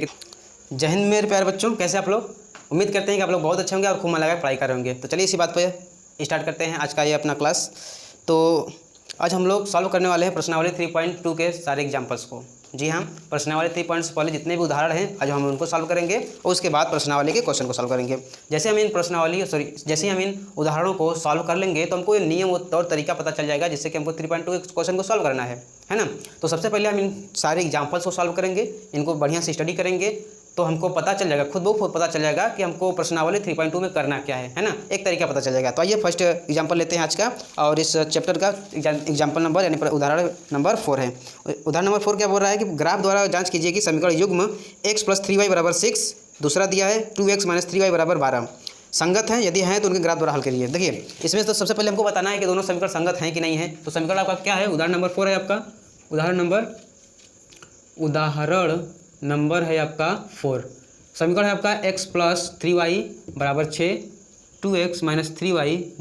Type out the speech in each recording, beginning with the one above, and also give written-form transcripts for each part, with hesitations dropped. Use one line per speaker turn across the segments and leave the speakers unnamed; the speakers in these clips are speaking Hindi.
जय हिंद मेरे प्यारे बच्चों, कैसे आप लोग। उम्मीद करते हैं कि आप लोग बहुत अच्छे होंगे और खूब मन लगाकर पढ़ाई कर रहे होंगे। तो चलिए इसी बात पे स्टार्ट करते हैं आज का ये अपना क्लास। तो आज हम लोग सॉल्व करने वाले हैं प्रश्नावली 3.2 के सारे एग्जाम्पल्स को। जी हाँ, प्रश्नावली 3 से पहले जितने भी उदाहरण हैं आज हम उनको सॉल्व करेंगे और उसके बाद प्रश्नावली के क्वेश्चन को सॉल्व करेंगे। जैसे हम इन उदाहरणों को सॉल्व कर लेंगे तो हमको ये नियम और तरीका पता चल जाएगा जिससे कि हमको 3.2 के क्वेश्चन को सॉल्व करना है ना। तो सबसे पहले हम इन सारे एग्जाम्पल्स को सॉल्व करेंगे, इनको बढ़िया से स्टडी करेंगे तो हमको पता चल जाएगा, खुद ब खुद पता चल जाएगा कि हमको प्रश्नावली 3.2 में करना क्या है ना। एक तरीका पता चल जाएगा। तो आइए फर्स्ट एग्जांपल लेते हैं आज का, और इस चैप्टर का एग्जांपल नंबर यानी उदाहरण नंबर 4 है। उदाहरण नंबर 4 क्या बोल रहा है कि ग्राफ द्वारा जांच कीजिए कि समीकरण युग्म x + 3y = 6, दूसरा दिया है 2x - 3y = 12 संगत हैं, यदि हैं तो उनके ग्राफ द्वारा हल करिए। देखिए इसमें तो सबसे पहले हमको बताना है कि दोनों समीकरण संगत हैं कि नहीं है। तो समीकरण आपका क्या है, उदाहरण नंबर 4 है आपका, उदाहरण नंबर है आपका 4। समीकरण है आपका x + 3y = 6, 2x - 3y =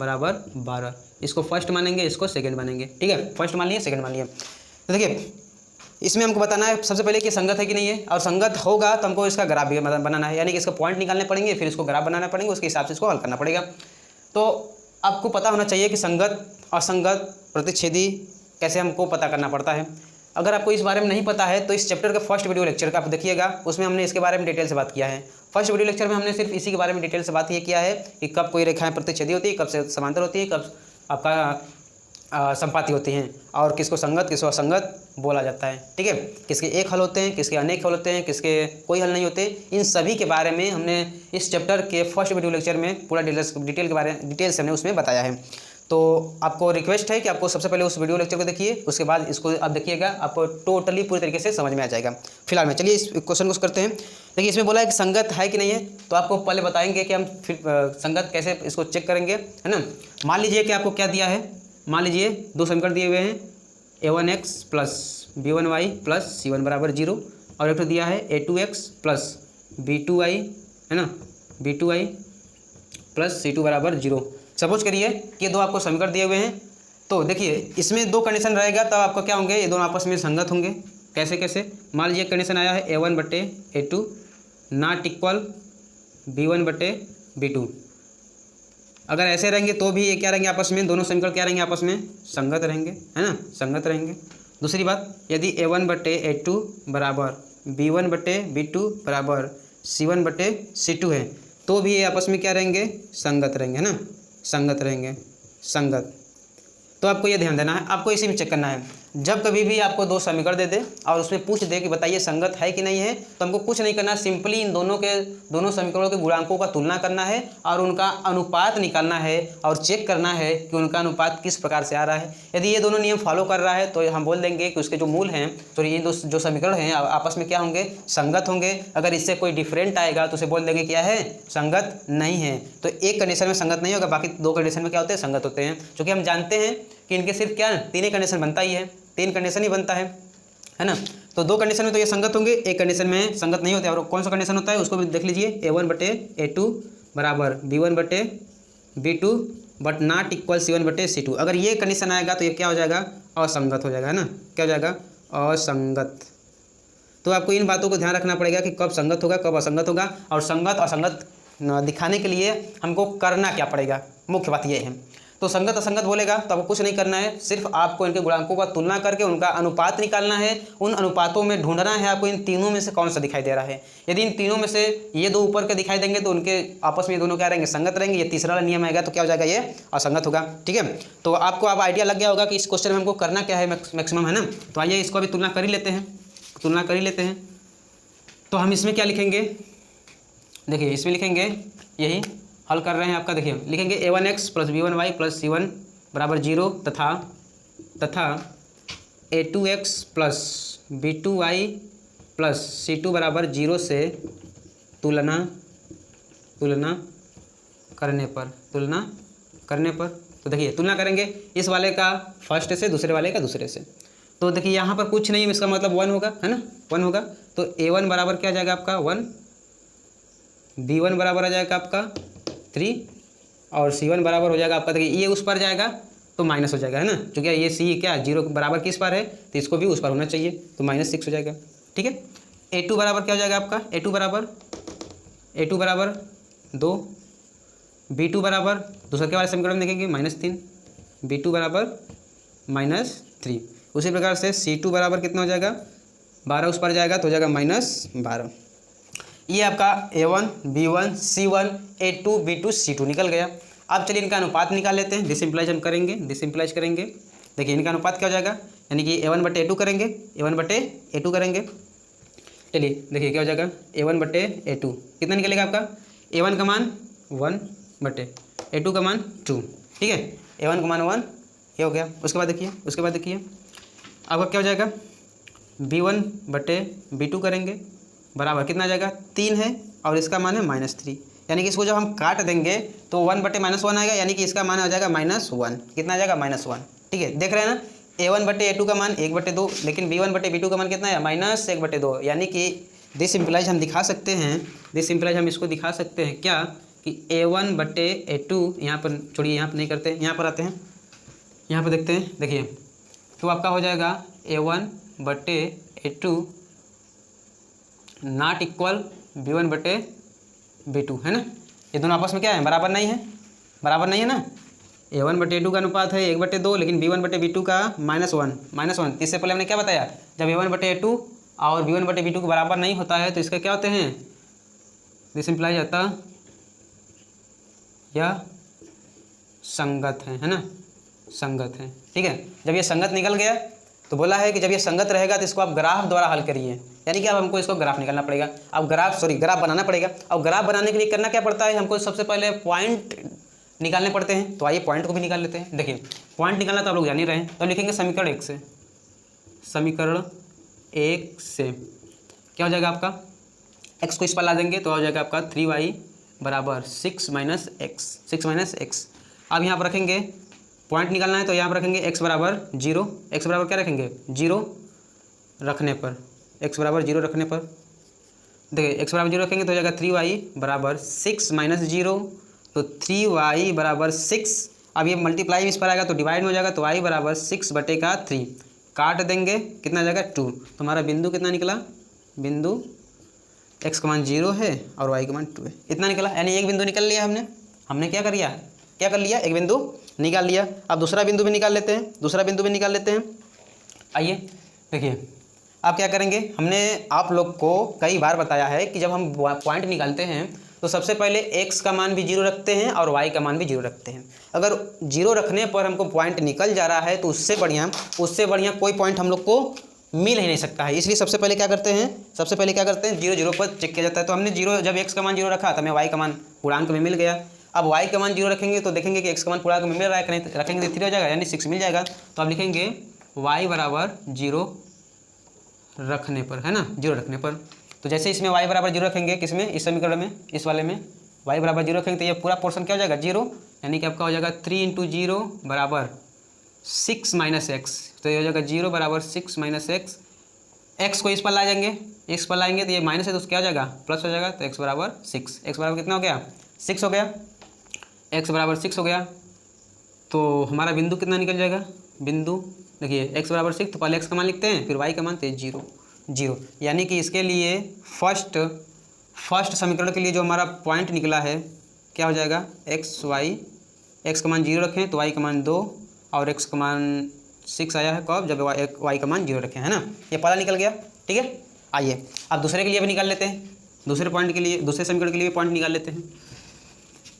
12। इसको फर्स्ट मानेंगे, इसको सेकंड मानेंगे। ठीक है, फर्स्ट मान लिए, सेकंड मान लिए। तो देखिए इसमें हमको बताना है सबसे पहले कि संगत है कि नहीं है, और संगत होगा तो हमको इसका ग्राफ भी बनाना है, यानी कि इसका पॉइंट निकालने पड़ेंगे, फिर इसको ग्राफ बनाना पड़ेंगे, उसके हिसाब से इसको हल करना पड़ेगा। तो आपको पता होना चाहिए कि संगत, असंगत, प्रतिच्छेदी कैसे हमको पता करना पड़ता है। अगर आपको इस बारे में नहीं पता है तो इस चैप्टर का फर्स्ट वीडियो लेक्चर का आप देखिएगा, उसमें हमने इसके बारे में डिटेल से बात किया है। फर्स्ट वीडियो लेक्चर में हमने सिर्फ इसी के बारे में डिटेल से बात ये किया है कि कब कोई रेखाएं प्रतिच्छेदी होती है, कब से समांतर होती है, कब आपका संपाती होती हैं, और किसको संगत किसको असंगत बोला जाता है। ठीक है, किसके एक हल होते हैं, किसके अनेक हल होते हैं, किसके कोई हल नहीं होते, इन सभी के बारे में हमने इस चैप्टर के फर्स्ट वीडियो लेक्चर में पूरा डिटेल से हमने उसमें बताया है। तो आपको रिक्वेस्ट है कि आपको सबसे पहले उस वीडियो लेक्चर को देखिए, उसके बाद इसको आप देखिएगा, आपको टोटली पूरी तरीके से समझ में आ जाएगा। फिलहाल में चलिए इस क्वेश्चन को करते हैं। देखिए इसमें बोला है कि संगत है कि नहीं है, तो आपको पहले बताएंगे कि हम फिर संगत कैसे इसको चेक करेंगे, है ना। मान लीजिए कि आपको क्या दिया है, मान लीजिए दो समीकरण दिए हुए हैं, a1x + b1y + c1 = 0, और एक तो दिया है a2x + b2y, है ना, b2y + c2 = 0। सपोज करिए कि दो आपको समीकरण दिए हुए हैं, तो देखिए इसमें दो कंडीशन रहेगा, तब आपको क्या होंगे, ये दोनों आपस में संगत होंगे। कैसे कैसे, मान लीजिए कंडीशन आया है a1/a2 ≠ b1/b2। अगर ऐसे रहेंगे तो भी ये क्या रहेंगे आपस में, दोनों समीकरण क्या रहेंगे आपस में, संगत रहेंगे, है ना, संगत रहेंगे। दूसरी बात, यदि a1/a2 = b1/b2 = c1/c2 है, तो भी ये आपस में क्या रहेंगे, संगत रहेंगे, है ना, संगत रहेंगे, संगत। तो आपको ये ध्यान देना है, आपको इसी में चेक करना है। जब कभी भी आपको दो समीकरण दे दे और उसमें पूछ दे कि बताइए संगत है कि नहीं है, तो हमको कुछ नहीं करना, सिंपली इन दोनों समीकरणों के गुणांकों का तुलना करना है और उनका अनुपात निकालना है और चेक करना है कि उनका अनुपात किस प्रकार से आ रहा है। यदि ये दोनों नियम फॉलो कर रहा है तो हम बोल देंगे कि उसके जो मूल हैं, तो ये जो समीकरण हैं आपस में क्या होंगे, संगत होंगे। अगर इससे कोई डिफरेंट आएगा तो उसे बोल देंगे क्या है, संगत नहीं है। तो एक कंडीशन में संगत नहीं होगा, बाकी दो कंडीशन में क्या होते हैं, संगत होते हैं। क्योंकि हम जानते हैं कि इनके सिर्फ क्या तीन ही कंडीशन बनता ही है, तीन कंडीशन ही बनता है ना। तो दो कंडीशन में तो ये संगत होंगे, एक कंडीशन में संगत नहीं होते। और कौन सा कंडीशन होता है उसको भी देख लीजिए, a1/a2 = b1/b2 but not equal c1/c2। अगर ये कंडीशन आएगा तो ये क्या हो जाएगा, असंगत हो जाएगा, है ना, क्या हो जाएगा, असंगत। तो आपको इन बातों को ध्यान रखना पड़ेगा कि कब संगत होगा, कब असंगत होगा, और संगत असंगत दिखाने के लिए हमको करना क्या पड़ेगा, मुख्य बात ये है। तो संगत असंगत बोलेगा तो आपको कुछ नहीं करना है, सिर्फ आपको इनके गुणांकों का तुलना करके उनका अनुपात निकालना है। उन अनुपातों में ढूंढना है आपको इन तीनों में से कौन सा दिखाई दे रहा है। यदि इन तीनों में से ये दो ऊपर के दिखाई देंगे तो उनके आपस में दोनों क्या रहेंगे, संगत रहेंगे। ये तीसरा वाला नियम आएगा तो क्या हो जाएगा, ये असंगत होगा। ठीक है, तो आपको अब आइडिया लग गया होगा कि इस क्वेश्चन में हमको करना क्या है मैक्सिमम, है ना। तो आइए इसको अभी तुलना कर ही लेते हैं, तो हम इसमें क्या लिखेंगे, देखिए इसमें लिखेंगे यही हल कर रहे हैं आपका। देखिए लिखेंगे a1x + b1y + c1 = 0 तथा a2x + b2y + c2 = 0 से तुलना करने पर। तो देखिए तुलना करेंगे इस वाले का फर्स्ट से, दूसरे वाले का दूसरे से। तो देखिए यहाँ पर कुछ नहीं है, इसका मतलब 1 होगा, है ना, 1 होगा। तो a1 बराबर क्या आ जाएगा आपका 1, b1 बराबर आ जाएगा आपका 3, और c1 बराबर हो जाएगा आपका, देखिए ये उस पर जाएगा तो माइनस हो जाएगा, है ना, क्योंकि ये c क्या 0 बराबर किस पर है, तो इसको भी उस पर होना चाहिए, तो -6 हो जाएगा। ठीक है, A2 बराबर क्या हो जाएगा आपका, A2 बराबर 2, B2 बराबर दूसरे के वाले समीकरण में देखेंगे -3, B2 बराबर -3। उसी प्रकार से C2 बराबर कितना हो जाएगा, 12 उस पर जाएगा तो हो जाएगा -12। ये आपका A1 B1 C1 A2 B2 C2 निकल गया। अब चलिए इनका अनुपात निकाल लेते हैं, डिसिम्प्लाइज हम करेंगे, डिसिम्प्लाइज करेंगे। देखिए इनका अनुपात क्या हो जाएगा, यानी कि A1/A2 करेंगे, A1/A2 करेंगे। चलिए देखिए क्या हो जाएगा, A1/A2 कितना निकलेगा आपका, A1 का मान 1/A2 का मान 2, ठीक है, A1 का मान 1 ये हो गया। उसके बाद देखिए आपका क्या हो जाएगा, B1/B2 करेंगे बराबर कितना आ जाएगा, 3 है और इसका मान है -3, यानी कि इसको जब हम काट देंगे तो 1/-1 आएगा, यानी कि इसका मान आ जाएगा -1, कितना आ जाएगा -1, ठीक है। देख रहे हैं ना, A1/A2 का मान 1/2, लेकिन B1/B2 का मान कितना है -1/2, यानी कि दिस इम्प्लाइज हम दिखा सकते हैं, दिस इम्प्लाइज हम इसको दिखा सकते हैं क्या कि A1/A2, यहाँ पर छोड़िए, यहाँ पर नहीं करते, यहाँ पर आते हैं, यहाँ पर देखते हैं। देखिए तो आपका हो जाएगा A1/A2 नॉट इक्वल B1/B2, है ना। ये दोनों आपस में क्या है, बराबर नहीं है ना। A1/A2 का अनुपात है 1/2, लेकिन B1/B2 का -1। इससे पहले हमने क्या बताया, जब A1/A2 और B1/B2 के बराबर नहीं होता है तो इसका क्या होते हैं, दिस इम्प्लाइज आता यह संगत है ना, संगत है, ठीक है। जब ये संगत निकल गया तो बोला है कि जब ये संगत रहेगा तो इसको आप ग्राफ द्वारा हल करिए, यानी कि अब हमको इसको ग्राफ निकालना पड़ेगा, अब ग्राफ बनाना पड़ेगा। अब ग्राफ बनाने के लिए करना क्या पड़ता है, हमको सबसे पहले पॉइंट निकालने पड़ते हैं। तो आइए पॉइंट को भी निकाल लेते हैं। देखिए पॉइंट निकालना तो आप लोग जान ही रहे हैं, तो लिखेंगे समीकरण 1 से, समीकरण 1 से क्या हो जाएगा आपका, x को इस पर ला देंगे तो हो जाएगा आपका 3y बराबर 6 - x। अब यहाँ पर रखेंगे, पॉइंट निकालना है तो यहाँ पर रखेंगे x बराबर 0, x बराबर क्या रखेंगे 0 रखने पर, x बराबर 0 रखने पर देखिए x बराबर 0 रखेंगे तो हो जाएगा 3y बराबर 6 - 0, तो 3y बराबर 6। अब ये मल्टीप्लाई इस पर आएगा तो डिवाइड में हो जाएगा, तो y बराबर 6/3 काट देंगे, कितना आ जाएगा 2। तो हमारा बिंदु कितना निकला, बिंदु x का मान 0 है और y का मान 2 है, इतना निकला। यानी एक बिंदु निकल लिया हमने क्या कर लिया, एक बिंदु निकाल लिया। अब दूसरा बिंदु भी निकाल लेते हैं, आइए देखिए आप क्या करेंगे, हमने आप लोग को कई बार बताया है कि जब हम पॉइंट निकालते हैं तो सबसे पहले x का मान भी 0 रखते हैं और y का मान भी 0 रखते हैं। अगर 0 रखने पर हमको पॉइंट निकल जा रहा है तो उससे बढ़िया कोई पॉइंट हम लोग को मिल ही नहीं सकता है। इसलिए सबसे पहले क्या करते हैं 0 0 पर चेक किया जाता है। तो हमने 0, जब x का मान 0 रखा तो हमें y का मान पूर्णांक में मिल गया। अब y का मान 0 रखेंगे तो देखेंगे कि x का मान पूर्णांक में मिल रहा है, नहीं रखेंगे तो 3 हो जाएगा, यानी 6 मिल जाएगा। तो आप लिखेंगे y बराबर 0 रखने पर, है ना, 0 रखने पर। तो जैसे इसमें y बराबर 0 रखेंगे, किसमें, इस समीकरण में, इस वाले में y बराबर 0 रखेंगे तो ये पूरा पोर्शन क्या हो जाएगा 0, यानी कि आपका हो जाएगा 3 × 0 बराबर 6 - x। तो ये हो जाएगा 0 बराबर 6 - x। x को इस पर लाएंगे तो ये माइनस है तो क्या हो जाएगा प्लस हो जाएगा, तो x बराबर 6। x बराबर कितना हो गया 6 हो गया, x बराबर 6 हो गया। तो हमारा बिंदु कितना निकल जाएगा, बिंदु देखिए x बराबर 6, तो पहले x का मान लिखते हैं, फिर y का मान, तो 0, यानी कि इसके लिए फर्स्ट समीकरण के लिए जो हमारा पॉइंट निकला है क्या हो जाएगा x का मान 0 रखें तो y का मान 2 और x का मान 6 आया है कब, जब y का मान 0 रखें, है ना। ये पहला निकल गया, ठीक है। आइए अब दूसरे के लिए भी निकाल लेते हैं, दूसरे समीकरण के लिए भी पॉइंट निकाल लेते हैं।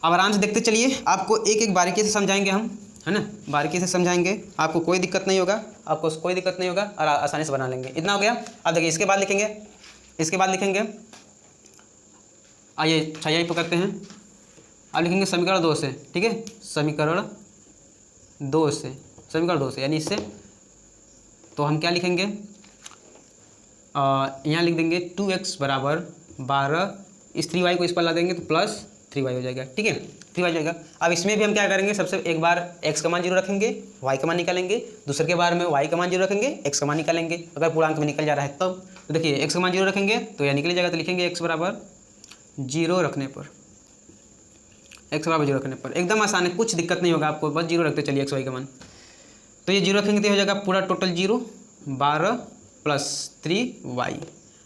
अब आराम से देखते चलिए, आपको एक एक बारीकी से समझाएंगे हम, है ना, बारीकी से समझाएंगे, आपको कोई दिक्कत नहीं होगा, और आसानी से बना लेंगे। इतना हो गया। अब देखिए इसके बाद लिखेंगे आइए 6 पकड़ते हैं। अब लिखेंगे समीकरण 2 से, ठीक है, समीकरण 2 से, यानी इससे तो हम क्या लिखेंगे, यहाँ लिख देंगे 2x बराबर 12, इस 3y को इस पर ला देंगे तो प्लस 3y हो जाएगा, ठीक है, 3y हो जाएगा। अब इसमें भी हम क्या करेंगे, सबसे एक बार x का मान 0 रखेंगे, y का मान निकालेंगे, दूसरे के बार में y का मान 0 रखेंगे, x का मान निकालेंगे, अगर पूर्णांक में निकल जा रहा है तब। तो देखिए x का मान 0 रखेंगे तो यह निकल जाएगा, तो लिखेंगे x बराबर 0 रखने पर, एकदम आसान है, कुछ दिक्कत नहीं होगा आपको, बस 0 रखते चलिए x y का मान। तो ये 0 रखेंगे तो हो जाएगा पूरा टोटल 0, 12 + 3y।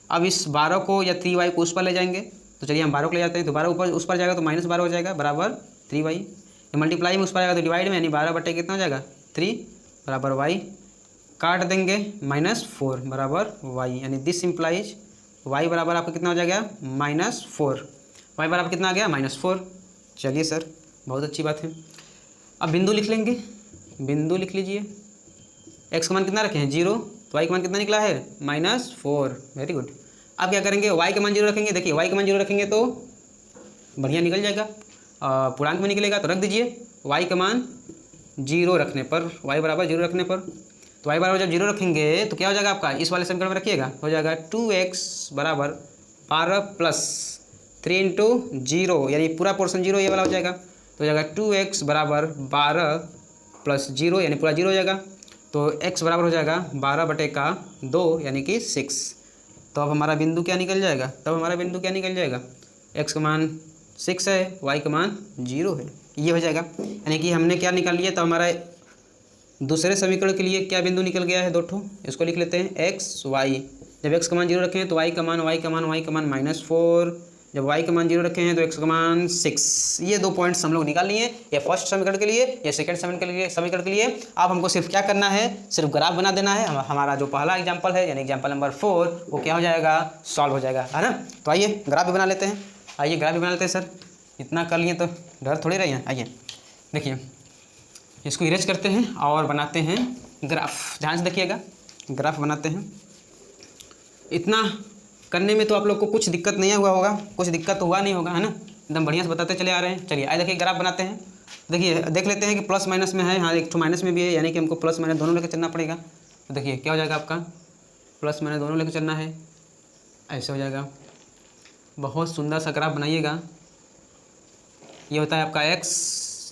अब इस 12 को या 3y को उस पर ले जाएंगे, तो चलिए हम 12 को ले जाते हैं, तो 12 ऊपर उस पर जाएगा तो -12 हो जाएगा बराबर 3y। मल्टीप्लाई में उस पर आएगा तो डिवाइड में, यानी 12 बटे कितना हो जाएगा 3 बराबर y। काट देंगे -4 बराबर y, यानी दिस इम्प्लाइज y बराबर आपका कितना हो जाएगा -4। y बराबर कितना आ गया -4। चलिए सर बहुत अच्छी बात है। अब बिंदु लिख लेंगे, बिंदु लिख लीजिए। x का मान कितना रखे हैं 0, तो y का मान कितना निकला है -4। Very good. अब क्या करेंगे y का मान 0 रखेंगे। देखिए y का मान 0 रखेंगे तो बढ़िया निकल जाएगा, पूर्णांक में निकलेगा, तो रख दीजिए y का मान 0 रखने पर, y बराबर 0 रखने पर, तो y बराबर जब 0 रखेंगे तो क्या हो जाएगा आपका, इस वाले समीकरण में रखिएगा, हो जाएगा 2x बराबर 12 प्लस 3 इंटू 0, यानी पूरा पोर्शन 0 ये वाला हो जाएगा, तो हो जाएगा 2x बराबर 12 प्लस 0 यानी पूरा 0 हो जाएगा, तो x बराबर हो जाएगा 12 बटे का 2 यानी कि 6। तो अब हमारा बिंदु क्या निकल जाएगा, तब हमारा बिंदु क्या निकल जाएगा, x का मान 6 है, y का मान 0 है, ये हो जाएगा। यानी कि हमने क्या निकाल लिया, तो हमारा दूसरे समीकरण के लिए क्या बिंदु निकल गया है, दो ठो, इसको लिख लेते हैं x y। जब x का मान 0 रखे हैं तो y का मान -4, जब y का मान 0 रखे हैं तो x का मान 6। ये 2 पॉइंट्स हम लोग निकाल लिए, ये फर्स्ट समीकरण के लिए, ये सेकंड समीकरण के लिए। अब हमको सिर्फ क्या करना है, सिर्फ ग्राफ बना देना है। हमारा जो पहला एग्जाम्पल है यानी एग्जाम्पल नंबर 4 वो क्या हो जाएगा, सॉल्व हो जाएगा, है ना। तो आइए ग्राफ भी बना लेते हैं, आइए ग्राफ भी बना लेते हैं। सर इतना कर लिए तो डर थोड़ी रही है। आइए देखिए इसको इरेज करते हैं और बनाते हैं ग्राफ। ध्यान से देखिएगा, ग्राफ बनाते हैं। इतना करने में तो आप लोग को कुछ दिक्कत नहीं हुआ होगा, कुछ दिक्कत हुआ नहीं होगा, है ना, एकदम बढ़िया से बताते चले आ रहे हैं। चलिए आइए देखिए ग्राफ बनाते हैं। देखिए देख लेते हैं कि प्लस माइनस में है, हाँ एक ठो माइनस में भी है, यानी कि हमको प्लस माइनस दोनों लेकर चलना पड़ेगा। तो देखिए क्या हो जाएगा आपका, प्लस माइनस दोनों लेकर चलना है, ऐसे हो जाएगा। बहुत सुंदर सा ग्राफ बनाइएगा। ये होता है आपका x,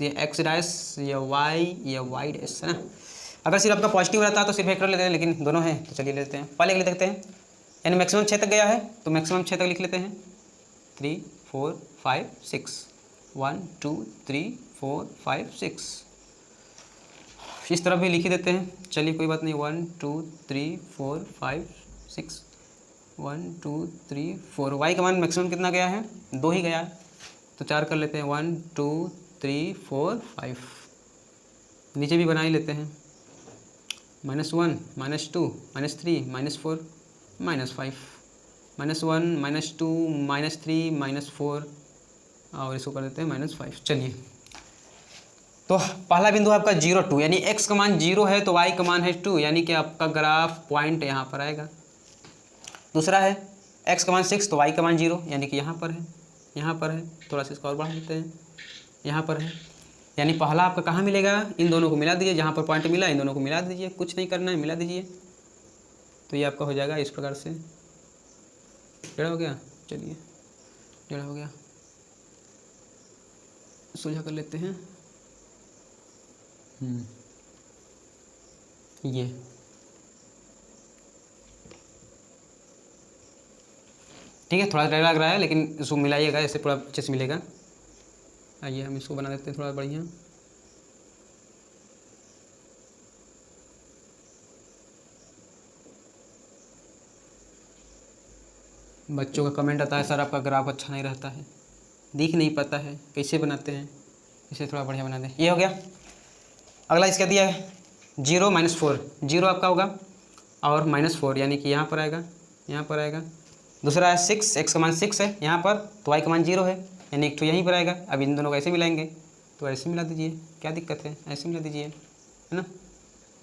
ये x डैश, ये y डैश, है ना। अगर सिर्फ आपका पॉजिटिव रहता है तो सिर्फ एक कर लेते हैं, लेकिन दोनों हैं तो चलिए लेते हैं। पहले देखते हैं, यानी मैक्सिमम 6 तक गया है तो मैक्सिमम 6 तक लिख लेते हैं। 3 4 5 6, 1 2 3 4 5 6। इस तरफ भी लिख ही देते हैं, चलिए कोई बात नहीं। 1 2 3 4 5 6, 1 2 3 4। y का मान मैक्सिमम कितना गया है, 2 ही गया है, तो 4 कर लेते हैं। 1 2 3 4 5। नीचे भी बना ही लेते हैं, -1 -2 -3 -4 -5, -1 -2 -3 -4, और इसको कर देते हैं -5। चलिए तो पहला बिंदु आपका 0 2, यानी x का मान 0 है तो y का मान है 2, यानी कि आपका ग्राफ पॉइंट यहाँ पर आएगा। दूसरा है x का मान 6 तो y का मान 0, यानी कि यहाँ पर है, यहाँ पर है। थोड़ा सा इसको और बढ़ा देते हैं, यहाँ पर है। यानी पहला आपका कहाँ मिलेगा, इन दोनों को मिला दीजिए, जहाँ पर पॉइंट मिला इन दोनों को मिला दीजिए, कुछ नहीं करना है, मिला दीजिए। तो ये आपका हो जाएगा इस प्रकार से। टेढ़ा हो गया, चलिए टेढ़ा हो गया, सुलझा कर लेते हैं। ये ठीक है, थोड़ा टेढ़ा लग रहा है, लेकिन इसको मिलाइएगा, ऐसे पूरा अच्छे से मिलेगा। आइए हम इसको बना देते हैं थोड़ा बढ़िया। बच्चों का कमेंट आता है सर आपका ग्राफ अच्छा नहीं रहता है, दिख नहीं पाता है, कैसे बनाते हैं, इसे थोड़ा बढ़िया बना दें। ये हो गया। अगला इसका दिया है 0 -4, 0 आपका होगा और -4, यानी कि यहाँ पर आएगा, यहाँ पर आएगा। दूसरा है 6, x का मान 6 है यहाँ पर, तो y का मान 0 है, यानी एक तो यहीं पर आएगा। अब इन दोनों को ऐसे मिलाएंगे, तो ऐसे मिला दीजिए, क्या दिक्कत है, ऐसे मिला दीजिए, है ना।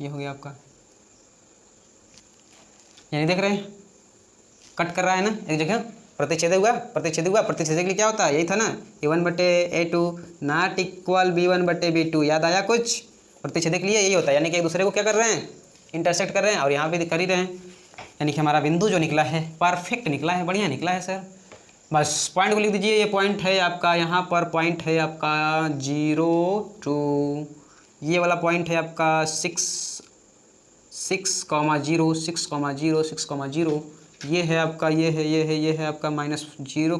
ये हो गया आपका, यानी देख रहे हैं कट कर रहा है ना एक जगह, प्रतिच्छेद हुआ। प्रतिच्छेद के लिए क्या होता है, यही था ना, a1/a2 नॉट इक्वल b1/b2। याद आया कुछ, प्रतिच्छेद के लिए यही होता है, यानी कि एक दूसरे को क्या कर रहे हैं, इंटरसेक्ट कर रहे हैं, और यहाँ पे कर ही रहे हैं। यानी कि हमारा बिंदु जो निकला है परफेक्ट निकला है, बढ़िया निकला है सर। बस पॉइंट को लिख दीजिए, ये पॉइंट है आपका, यहाँ पर पॉइंट है आपका 0 2, ये वाला पॉइंट है आपका 6 6,0 6,0 6,0, ये है आपका, ये है आपका -0,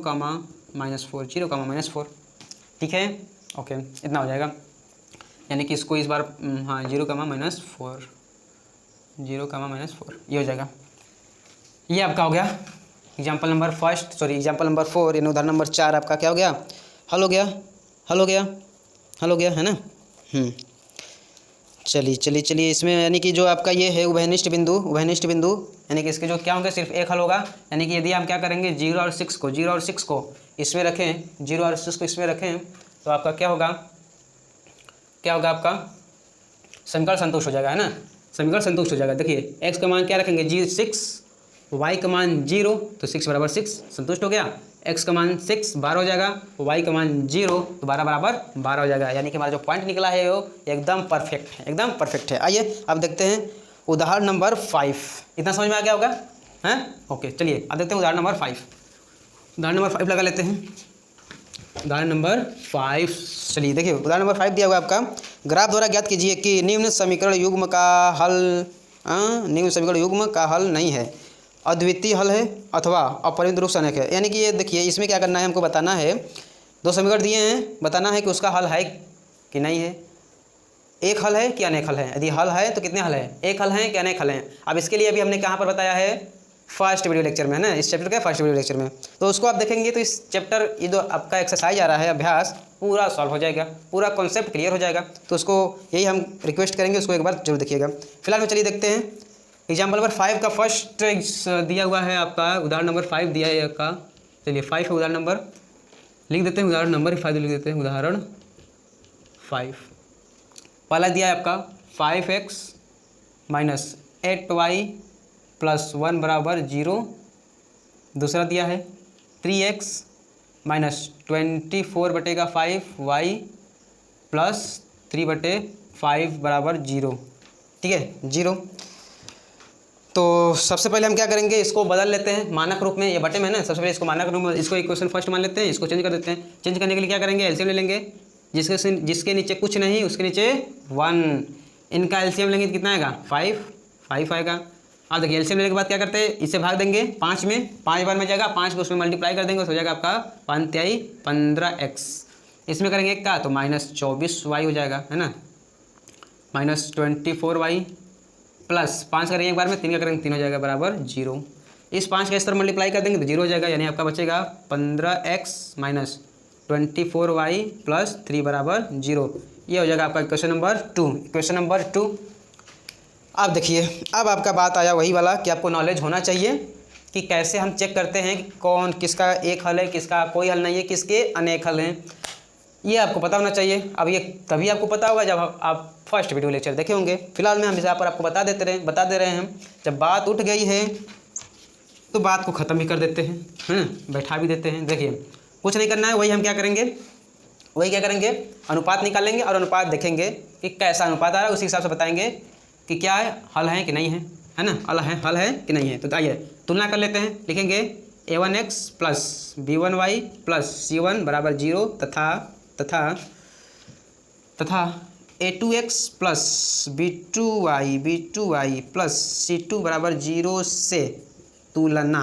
-4 -4। ठीक है, ओके, इतना हो जाएगा। यानी कि इसको इस बार हाँ 0, -4, 0, -4 ये हो जाएगा। ये आपका हो गया एग्जाम्पल नंबर 4 यानी उदाहरण नंबर 4 आपका क्या हो गया, हल हो गया, हल हो गया, हल हो गया, है ना। चलिए इसमें यानी कि जो आपका ये है उभयनिष्ठ बिंदु यानी कि इसके जो क्या होंगे, सिर्फ एक हल होगा। यानी कि यदि हम क्या करेंगे, 0 और 6 को इसमें रखें, 0 और 6 को इसमें रखें, तो आपका क्या होगा आपका समीकरण संतुष्ट हो जाएगा, है ना। समीकरण संतुष्ट हो जाएगा। देखिए x का मान क्या रखेंगे, 6, y का मान 0, तो 6 बराबर 6 संतुष्ट हो गया। x का मान 6 12 हो जाएगा, y का मान 0, तो 12 बराबर 12 हो जाएगा। यानी कि हमारा जो पॉइंट निकला है वो एकदम परफेक्ट है। आइए अब देखते हैं उदाहरण नंबर 5। इतना समझ में आ गया होगा, हैं। ओके, चलिए अब देखते हैं उदाहरण नंबर 5। उदाहरण नंबर 5 लगा लेते हैं। उदाहरण नंबर 5, चलिए देखिए उदाहरण नंबर 5 दिया हुआ आपका, ग्राफ द्वारा ज्ञात कीजिए कि निम्न समीकरण युग्म का हल नहीं है, अद्वितीय हल है अथवा अपरिमित रूप से अनेक है। यानी कि ये देखिए इसमें क्या करना है, हमको बताना है, दो समीकरण दिए हैं, बताना है कि उसका हल है कि नहीं है, एक हल है कि अनेक हल है। यदि हल है तो कितने हल हैं, एक हल हैं कि अनेक हल हैं। अब इसके लिए अभी हमने कहाँ पर बताया है, फर्स्ट वीडियो लेक्चर में, है ना, इस चैप्टर के फर्स्ट वीडियो लेक्चर में। तो उसको आप देखेंगे तो इस चैप्टर ये जो आपका एक्सरसाइज आ रहा है, अभ्यास पूरा सॉल्व हो जाएगा, पूरा कॉन्सेप्ट क्लियर हो जाएगा। तो उसको यही हम रिक्वेस्ट करेंगे, उसको एक बार जरूर देखिएगा। फिलहाल में चलिए देखते हैं एग्जाम्पल नंबर 5 का फर्स्ट दिया हुआ है आपका, उदाहरण नंबर 5 दिया है आपका। चलिए 5 है उदाहरण नंबर, लिख देते हैं उदाहरण नंबर 5 लिख देते हैं, उदाहरण 5। पहला दिया है आपका 5x माइनस 8y प्लस 1 बराबर 0। दूसरा दिया है 3x माइनस 24/5y प्लस 3/5 बराबर 0। ठीक है, 0। तो सबसे पहले हम क्या करेंगे, इसको बदल लेते हैं मानक रूप में, ये बटे में है ना। सबसे पहले इसको मानक रूप में, इसको इक्वेशन फर्स्ट मान लेते हैं, इसको चेंज कर देते हैं। चेंज करने के लिए क्या करेंगे, एलसीएम ले लेंगे, जिसके नीचे कुछ नहीं उसके नीचे 1, इनका एलसीएम लेंगे तो कितना आएगा, 5 आएगा। अब देखिए एलसीएम लेने के बाद क्या करते हैं, इसे भाग देंगे 5 में, 5 बार में जाएगा, 5 को उसमें मल्टीप्लाई कर देंगे, तो हो जाएगा आपका 5×3 15x। इसमें करेंगे एक का तो -24y हो जाएगा, है ना, -24y प्लस 5 करेंगे एक बार में, 3 का करेंगे 3 हो जाएगा बराबर 0। इस 5 का इस तरह मल्टीप्लाई कर देंगे तो 0 हो जाएगा। यानी आपका बचेगा 15x माइनस 24y प्लस 3 बराबर 0। ये हो जाएगा आपका इक्वेशन नंबर 2। अब देखिए, अब आपका बात आया वही वाला कि आपको नॉलेज होना चाहिए कि कैसे हम चेक करते हैं कि कौन किसका एक हल है, किसका कोई हल नहीं है, किसके अनेक हल हैं, ये आपको पता होना चाहिए। अब ये तभी आपको पता होगा जब आप फर्स्ट वीडियो लेक्चर देखे होंगे। फिलहाल में हम यहाँ पर आपको बता दे रहे हैं। जब बात उठ गई है तो बात को ख़त्म भी कर देते हैं, बैठा भी देते हैं। देखिए कुछ नहीं करना है, वही हम क्या करेंगे, अनुपात निकालेंगे और अनुपात देखेंगे कि कैसा अनुपात आ रहा है, उसी हिसाब से बताएंगे कि क्या है, हल है कि नहीं है ना, हल है कि नहीं है। तो आइए तुलना कर लेते हैं। लिखेंगे a1x plus b1y plus c1 बराबर 0 तथा a2x plus b2y plus c2 बराबर 0 से तुलना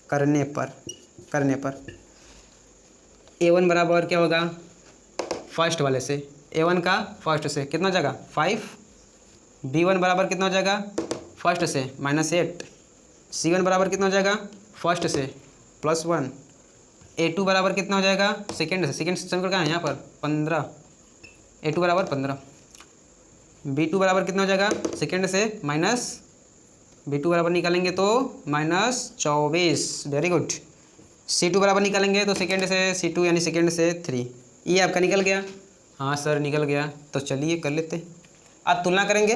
करने पर a1 बराबर क्या होगा, फर्स्ट वाले से, a1 का फर्स्ट से कितना हो जाएगा 5, b1 बराबर कितना हो जाएगा फर्स्ट से -8, c1 बराबर कितना हो जाएगा फर्स्ट से +1, a2 बराबर कितना हो जाएगा सेकेंड से समीकरण कहाँ है यहाँ पर 15, a2 बराबर 15, b2 बराबर कितना हो जाएगा सेकेंड से b2 बराबर निकालेंगे तो -24, वेरी गुड। c2 बराबर निकालेंगे तो सेकेंड से c2 यानी सेकेंड से 3। ये आपका निकल गया, हाँ सर निकल गया। तो चलिए कर लेते हैं, अब तुलना करेंगे।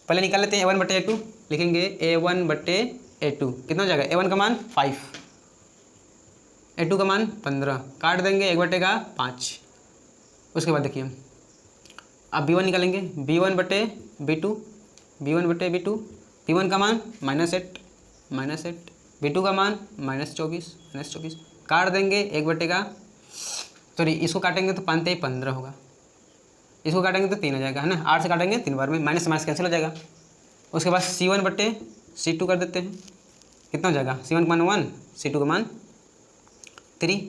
पहले निकाल लेते हैं a1/a2, लिखेंगे a1/a2 कितना हो जाएगा, a1 का मान 5, a2 का मान 15, काट देंगे 1/5। उसके बाद देखिए अब b1 निकालेंगे, b1/b2, b1 का मान -8, b2 का मान -24, काट देंगे 1/, सॉरी इसको काटेंगे तो 5×15 होगा, इसको काटेंगे तो 3 हो जाएगा, है ना, 8 से काटेंगे 3 बार में, माइनस कैंसिल हो जाएगा। उसके बाद c1/c2 कर देते हैं, कितना हो जाएगा, c1 का मान 1, c2 का मान 3,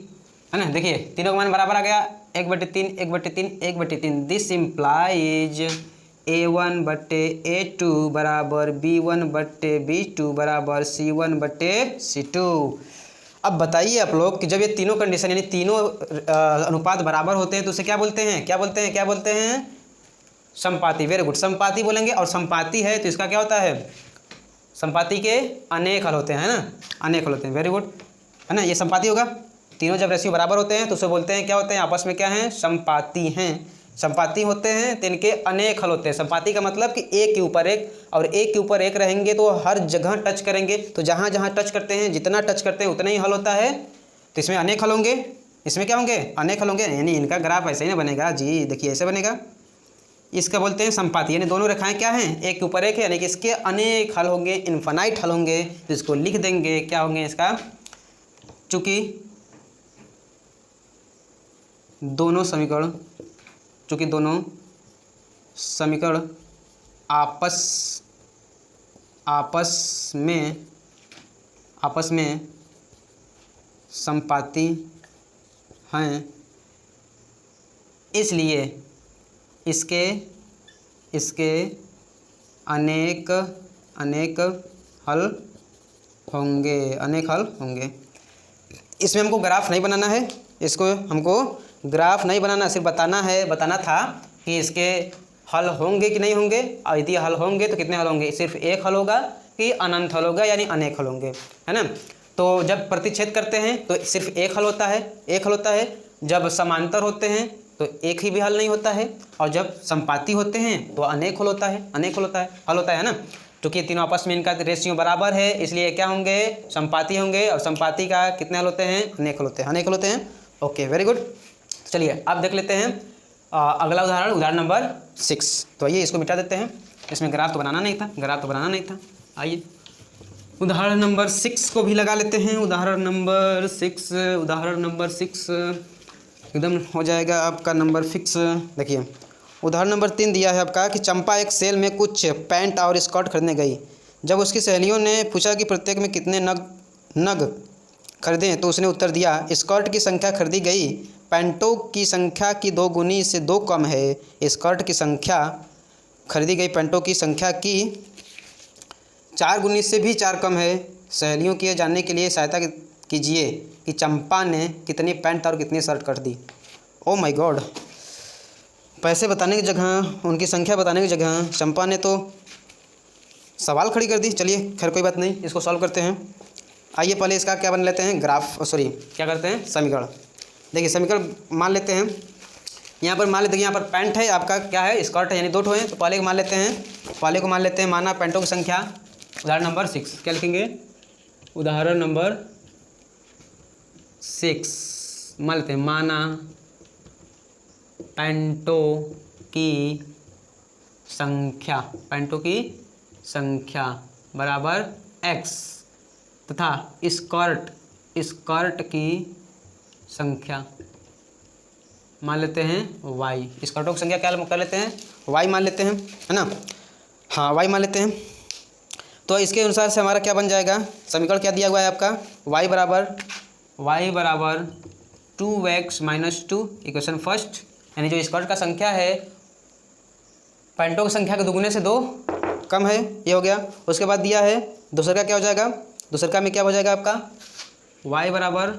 है ना। देखिए तीनों का मान बराबर आ गया, 1/3, 1/3, 1/3। दिस इम्प्लाइज A1/A2 बराबर B1/B2 बराबर C1/C2। अब बताइए आप लोग कि जब ये तीनों कंडीशन यानी तीनों अनुपात बराबर होते हैं तो उसे क्या बोलते हैं, क्या बोलते हैं, क्या बोलते हैं? समपाती। वेरी गुड, समपाती बोलेंगे। और समपाती है तो इसका क्या होता है? समपाती के अनेक हल होते हैं, है ना, अनेक हल होते हैं। वेरी गुड, है ना, ये समपाती होगा। तीनों जब रेशियो बराबर होते हैं तो उसे बोलते हैं, क्या होते हैं? आपस में क्या हैं? समपाती हैं। समपाती होते हैं तो इनके अनेक हल होते हैं। समपाती का मतलब कि एक के ऊपर एक, और एक के ऊपर एक रहेंगे तो हर जगह टच करेंगे, तो जहाँ जहाँ टच करते हैं, जितना टच करते हैं उतना ही हल होता है, तो इसमें अनेक हल होंगे। इसमें क्या होंगे? अनेक हल होंगे। यानी इनका ग्राफ ऐसे ही ना बनेगा जी, देखिए ऐसे बनेगा। इसका बोलते हैं समपाती, यानी दोनों रेखाएं क्या हैं? एक के ऊपर एक है, यानी कि इसके अनेक हल होंगे, इन्फिनाइट हल होंगे। तो इसको लिख देंगे, क्या होंगे इसका? चूंकि दोनों समीकरण आपस में समपाती हैं, इसलिए इसके अनेक हल होंगे। इसमें हमको ग्राफ नहीं बनाना है, इसको हमको ग्राफ नहीं बनाना, सिर्फ बताना था कि इसके हल होंगे कि नहीं होंगे, और यदि हल होंगे तो कितने हल होंगे? सिर्फ एक हल होगा कि अनंत हल होगा, यानी अनेक हल होंगे, है ना। तो जब प्रतिच्छेद करते हैं तो सिर्फ एक हल होता है, जब समांतर होते हैं तो एक ही भी हल नहीं होता है, और जब समपाती होते हैं तो अनेक हल होता है ना। क्योंकि तीनों आपस में इनका रेशियो बराबर है, इसलिए क्या होंगे? समपाती होंगे, और समपाती का कितने हल होते हैं? अनेक हल होते हैं। Okay, very good. चलिए अब देख लेते हैं अगला उदाहरण नंबर 6। तो आइए इसको मिटा देते हैं, इसमें ग्राफ तो बनाना नहीं था। आइए उदाहरण नंबर 6 को भी लगा लेते हैं। उदाहरण नंबर 6 एकदम हो जाएगा आपका नंबर फिक्स। देखिए उदाहरण नंबर 3 दिया है आपका कि चंपा एक सेल में कुछ पैंट और स्कर्ट खरीदने गई। जब उसकी सहेलियों ने पूछा कि प्रत्येक में कितने नग खरीदें तो उसने उत्तर दिया, स्कर्ट की संख्या खरीदी गई पैंटों की संख्या की 2 गुनी से 2 कम है। स्कर्ट की संख्या खरीदी गई पैंटों की संख्या की 4 गुनी से भी 4 कम है। सहेलियों की जानने के लिए सहायता कीजिए कि चंपा ने कितनी पैंट और कितनी शर्ट कर दी। ओ माय गॉड, पैसे बताने की जगह, उनकी संख्या बताने की जगह चंपा ने तो सवाल खड़ी कर दी। चलिए खैर कोई बात नहीं, इसको सॉल्व करते हैं। आइए पहले इसका क्या बन लेते हैं? क्या करते हैं? समीकरण। देखिए समीकरण मान लेते हैं, यहाँ पर मान लेते हैं, यहाँ पर पैंट है, आपका क्या है? स्कर्ट है, यानी 2 ठो हैं। तो पहले को मान लेते हैं, माना पैंटों की संख्या। उदाहरण नंबर 6 क्या लिखेंगे? उदाहरण नंबर 6 मान लेते हैं, माना पैंटों की संख्या बराबर x तथा स्कर्ट की संख्या मान लेते हैं y। स्कर्टों की संख्या क्या कर लेते हैं? y मान लेते हैं, है ना। हाँ y मान लेते हैं। तो इसके अनुसार से हमारा क्या बन जाएगा? समीकरण क्या दिया हुआ है आपका? y बराबर 2x - 2 इक्वेशन फर्स्ट, यानी जो स्कर्ट का संख्या है पैंटों की संख्या के दुगुने से 2 कम है, ये हो गया। उसके बाद दिया है दूसरा का क्या हो जाएगा? दूसरा में क्या हो जाएगा आपका? y बराबर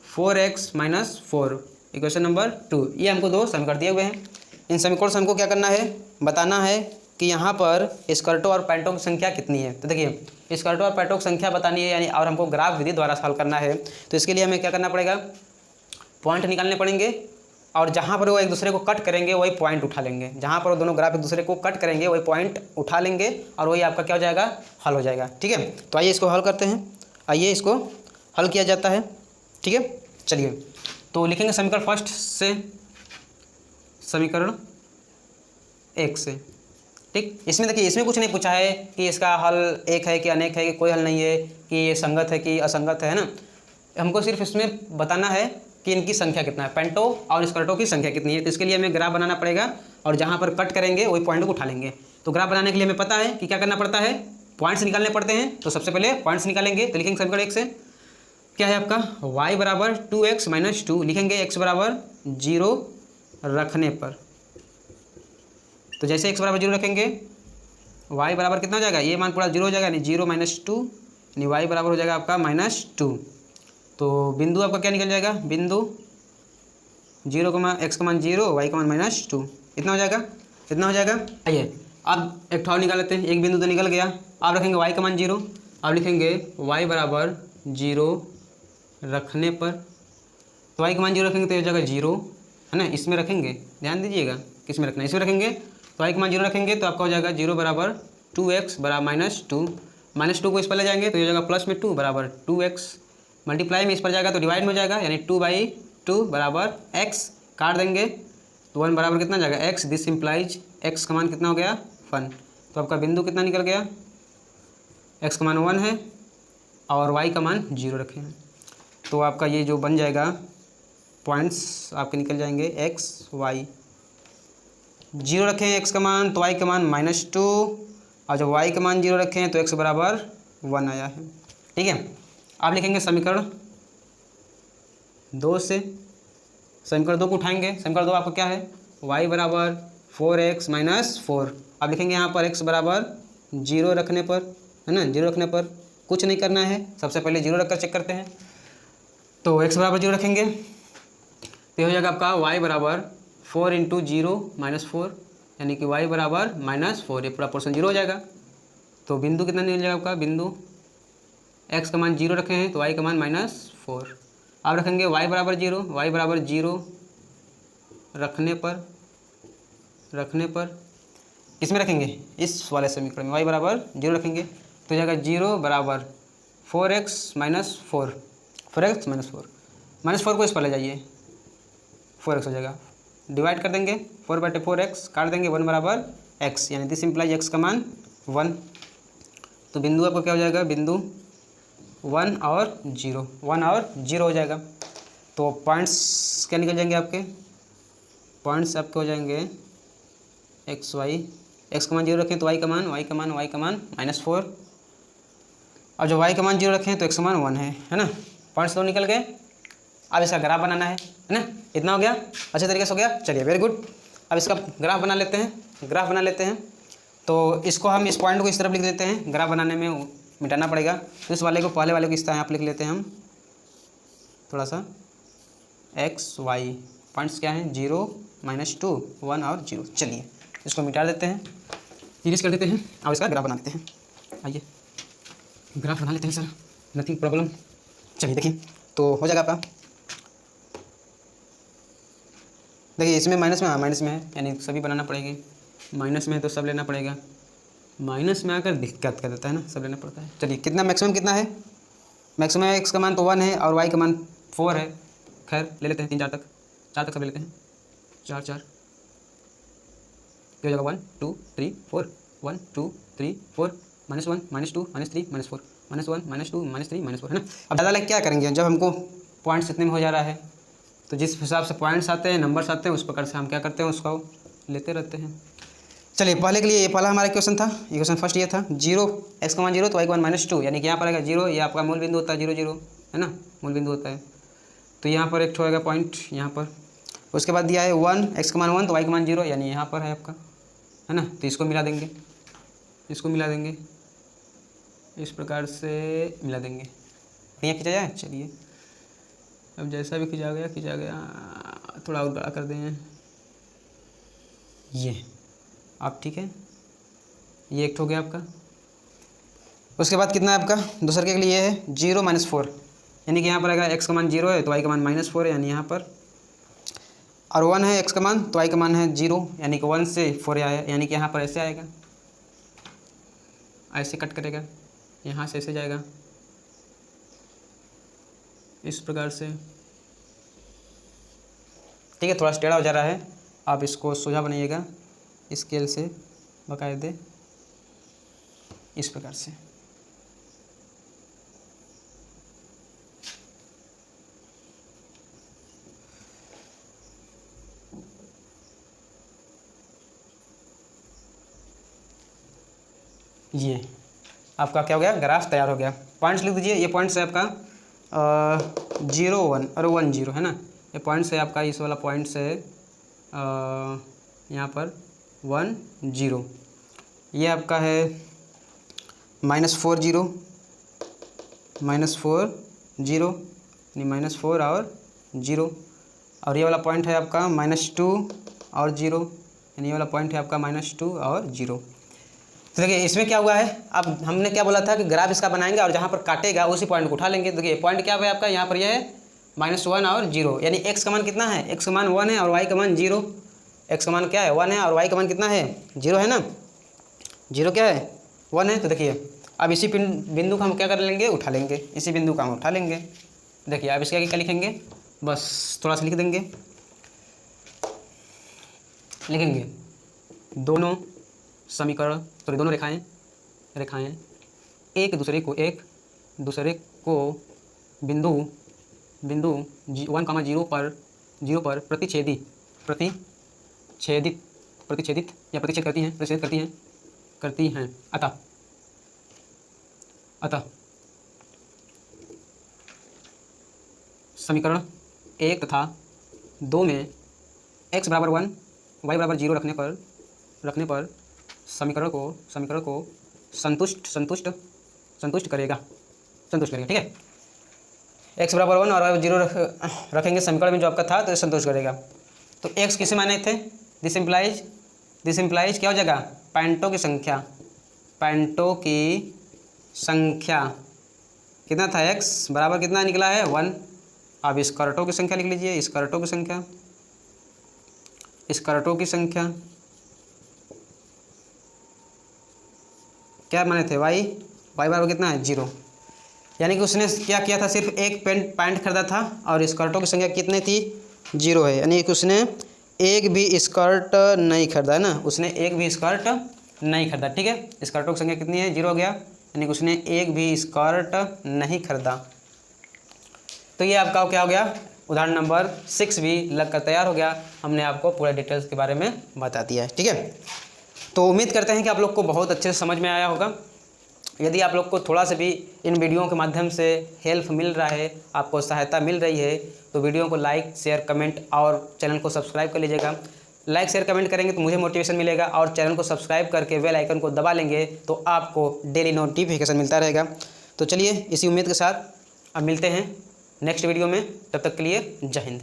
4x - 4 इक्वेशन नंबर 2। ये हमको 2 समीकरण दिए हुए हैं। इन समीकरणों से हमको क्या करना है? बताना है कि यहाँ पर स्कर्टों और पैंटों की संख्या कितनी है। तो देखिए स्कर्टों और पैंटों की संख्या बतानी है, यानी और हमको ग्राफ विधि द्वारा सॉल्व करना है। तो इसके लिए हमें क्या करना पड़ेगा? पॉइंट निकालने पड़ेंगे, और जहाँ पर वो एक दूसरे को कट करेंगे वही पॉइंट उठा लेंगे। जहाँ पर वो दोनों ग्राफ एक दूसरे को कट करेंगे वही पॉइंट उठा लेंगे, और वही आपका क्या हो जाएगा? हल हो जाएगा। ठीक है, तो आइए इसको हल करते हैं। आइए इसको हल किया जाता है। ठीक है, चलिए तो लिखेंगे समीकरण फर्स्ट से, समीकरण 1 से। ठीक, इसमें देखिए इसमें कुछ नहीं पूछा है कि इसका हल एक है कि अनेक है, कि कोई हल नहीं है, कि ये संगत है कि असंगत है ना। हमको सिर्फ इसमें बताना है कि इनकी संख्या कितना है, पैंटों और स्कर्टों की संख्या कितनी है। तो इसके लिए हमें ग्राफ बनाना पड़ेगा, और जहाँ पर कट करेंगे वही पॉइंट को उठा लेंगे। तो ग्राफ बनाने के लिए हमें पता है कि क्या करना पड़ता है? पॉइंट्स निकालने पड़ते हैं। तो सबसे पहले पॉइंट्स निकालेंगे। तो लिखेंगे समीकरण 1 से क्या है आपका? y बराबर 2x - 2 लिखेंगे, x बराबर 0 रखने पर तो जैसे x बराबर 0 रखेंगे y बराबर कितना हो जाएगा, ये मान पूरा 0 हो जाएगा, यानी 0 माइनस 2, यानी y बराबर हो जाएगा आपका -2। तो बिंदु आपका क्या निकल जाएगा, बिंदु 0, x का मान 0, y का मान -2, इतना हो जाएगा, इतना हो जाएगा। आइए अब एक ठौर निकाल लेते हैं, एक बिंदु तो निकल गया। आप रखेंगे y का मान 0, अब लिखेंगे y बराबर 0 रखने पर, तो y का मान 0 रखेंगे तो हो जाएगा 0, है ना, इसमें रखेंगे, ध्यान दीजिएगा किस में रखना है, इसमें रखेंगे तो y का मान 0 रखेंगे तो आपका हो जाएगा 0 बराबर 2x बराबर -2, -2 को इस पर ले जाएंगे तो हो जाएगा प्लस में 2 बराबर 2x, मल्टीप्लाई में इस पर जाएगा तो डिवाइड में हो जाएगा, यानी 2/2 बराबर x, काट देंगे तो 1 बराबर कितना जाएगा x, दिस इम्प्लाइज x का मान कितना हो गया 1। तो आपका बिंदु कितना निकल गया, x का मान 1 है और y का मान 0 रखे हैं। तो आपका ये जो बन जाएगा पॉइंट्स आपके निकल जाएंगे x y, 0 रखें x का मान तो y का मान -2, और जब y का मान 0 रखें तो x बराबर 1 आया है। ठीक है, आप लिखेंगे समीकरण 2 से, समीकरण 2 को उठाएंगे, समीकरण 2 आपका क्या है, y बराबर 4x - 4, आप लिखेंगे यहाँ पर x बराबर 0 रखने पर, है ना, 0 रखने पर कुछ नहीं करना है, सबसे पहले 0 रखकर चेक करते हैं। तो x बराबर 0 रखेंगे तो हो जाएगा आपका y बराबर 4 × 0 - 4, यानी कि y बराबर -4, ये पूरा पोर्शन 0 हो जाएगा। तो बिंदु कितना निकल जाएगा आपका, बिंदु x का मान 0 रखे हैं तो y का मान -4, आप रखेंगे y बराबर 0, y बराबर 0 रखने पर किसमें रखेंगे, इस वाले समीकरण में y बराबर 0 रखेंगे तो हो जाएगा 0 बराबर 4x - 4, 4x - 4, -4 को इस पर ले जाइए, 4x हो जाएगा, डिवाइड कर देंगे 4/4x, काट देंगे 1 बराबर x, यानी दिस इम्प्लाइज x का मान 1। तो बिंदु आपका क्या हो जाएगा, बिंदु 1 और 0, 1 और 0 हो जाएगा। तो पॉइंट्स क्या निकल जाएंगे आपके, पॉइंट्स आपके हो जाएंगे x y, x का मान 0 रखें तो y का मान -4, और जो y का मान 0 रखें तो x का मान 1 है ना। पॉइंट्स 2 निकल गए, अब इसका ग्राफ बनाना है ना, इतना हो गया, अच्छे तरीके से हो गया, चलिए वेरी गुड। अब इसका ग्राफ बना लेते हैं, ग्राफ बना लेते हैं। तो इसको हम इस पॉइंट को इस तरफ लिख देते हैं, ग्राफ बनाने में मिटाना पड़ेगा, तो इस वाले को पहले वाले को इस तरह यहाँ पर लिख लेते हैं हम, थोड़ा सा x y, पॉइंट्स क्या हैं 0 -2 1 और 0। चलिए इसको मिटा देते हैं, इरेज कर देते हैं और इसका ग्राफ बना लेते हैं। आइए ग्राफ बना लेते हैं सर, नथिंग प्रॉब्लम। चलिए देखिए, तो हो जाएगा आपका, देखिए इसमें माइनस में, हाँ माइनस में है, यानी सभी बनाना पड़ेगी, माइनस में है तो सब लेना पड़ेगा, माइनस में आकर दिक्कत कर देता है ना, सब लेना पड़ता है। चलिए कितना मैक्सिमम कितना है, मैक्सिमम x का मान तो 1 है और y का मान 4 है, खैर ले लेते हैं 3 4 तक, 4 तक सब ले लेते हैं, 4 4 हो जाएगा 1 2 3 4, 1 2 3 4, -1 -2 -3 -4, -1 -2 -3 -4, है ना। अब ज़्यादा लाइक क्या करेंगे, जब हमको पॉइंट्स इतने में हो जा रहा है तो जिस हिसाब से पॉइंट्स आते हैं, नंबर्स आते हैं, उस प्रकार से हम क्या करते हैं, उसको लेते रहते हैं। चलिए पहले के लिए ये पहला हमारा क्वेश्चन था, ये क्वेश्चन फर्स्ट ये था, 0 x का मान 0 तो y का मान -2, यानी कि यहाँ पर आएगा 0, ये आपका मूल बिंदु होता है 0 0, है ना, मूल बिंदु होता है। तो यहाँ पर एक होएगा पॉइंट यहाँ पर, उसके बाद दिया है 1 x का मान 1 तो y का मान 0, यानी यहाँ पर है आपका, है ना। तो इसको मिला देंगे, इसको मिला देंगे, इस प्रकार से मिला देंगे, यहाँ खींचा जाए। चलिए अब जैसा भी खींचा गया, थोड़ा और बड़ा कर दें ये, आप ठीक है, ये एक हो गया आपका। उसके बाद कितना है आपका, दूसरे के लिए ये है 0 -4, यानी कि यहाँ पर आएगा x का मान 0 है तो y का मान -4 है, यानी यहाँ पर, और 1 है x का मान तो y का मान है 0, यानी कि 1 से 4 आया, यानी कि यहाँ पर ऐसे आएगा, ऐसे कट करेगा, यहाँ से ऐसे जाएगा, इस प्रकार से, ठीक है। थोड़ा टेढ़ा हो जा रहा है, आप इसको सोझा बनाइएगा स्केल से बाकायदे, इस प्रकार से। ये आपका क्या हो गया, ग्राफ तैयार हो गया। पॉइंट्स लिख दीजिए, ये पॉइंट्स है आपका 0 1 और 1 0, है ना। ये पॉइंट्स है आपका, इस वाला पॉइंट्स है यहाँ पर 1 0। ये आपका है -4 0 -4 0 यानी -4 और 0। और ये वाला पॉइंट है आपका -2 और 0 यानी ये वाला पॉइंट है आपका -2 और 0। तो देखिए इसमें क्या हुआ है, अब हमने क्या बोला था कि ग्राफ इसका बनाएंगे और जहाँ पर काटेगा उसी पॉइंट को उठा लेंगे। देखिए पॉइंट क्या हुआ है आपका, यहाँ पर यह है -1 और 0, यानी x का मान कितना है, x का मान 1 है और y का मान 0। x का मान क्या है 1 है और y का मान कितना है 0 है ना, 0 क्या है 1 है। तो देखिए अब इसी बिंदु को हम क्या कर लेंगे, उठा लेंगे, इसी बिंदु को हम उठा लेंगे। देखिए अब इसके आगे क्या लिखेंगे, बस थोड़ा सा लिख देंगे, लिखेंगे दोनों समीकरण दोनों रेखाएं एक दूसरे को बिंदु 1,0 पर प्रतिच्छेदित करती हैं। अतः समीकरण 1 तथा 2 में x बराबर 1 y बराबर 0 रखने पर समीकरण को संतुष्ट करेगा, ठीक है। x बराबर 1 और y 0 रखेंगे समीकरण में जो आपका था, तो संतुष्ट करेगा। तो x किसे माने थे, दिस इम्प्लाइज क्या हो जाएगा, पॉइंटों की संख्या कितना था, x बराबर कितना निकला है 1। अब स्कर्टों की संख्या लिख लीजिए, स्कर्टों की क्या माने थे, y बराबर कितना है 0। यानी कि उसने क्या किया था, सिर्फ एक पैंट खरीदा था और स्कर्टों की संख्या कितनी थी 0 है, यानी कि उसने एक भी स्कर्ट नहीं खरीदा है ना, उसने एक भी स्कर्ट नहीं खरीदा, ठीक है। स्कर्टों की संख्या कितनी है 0 हो गया, यानी कि उसने एक भी स्कर्ट नहीं खरीदा। तो ये आपका क्या हो गया, उदाहरण नंबर 6 भी लगकर तैयार हो गया। हमने आपको पूरे डिटेल्स के बारे में बता दिया है, ठीक है। तो उम्मीद करते हैं कि आप लोग को बहुत अच्छे से समझ में आया होगा। यदि आप लोग को थोड़ा सा भी इन वीडियो के माध्यम से हेल्प मिल रहा है, आपको सहायता मिल रही है, तो वीडियो को लाइक शेयर कमेंट और चैनल को सब्सक्राइब कर लीजिएगा। लाइक शेयर कमेंट करेंगे तो मुझे मोटिवेशन मिलेगा, और चैनल को सब्सक्राइब करके बेल आइकन को दबा लेंगे तो आपको डेली नोटिफिकेशन मिलता रहेगा। तो चलिए इसी उम्मीद के साथ अब मिलते हैं नेक्स्ट वीडियो में, तब तक के लिए जय हिंद।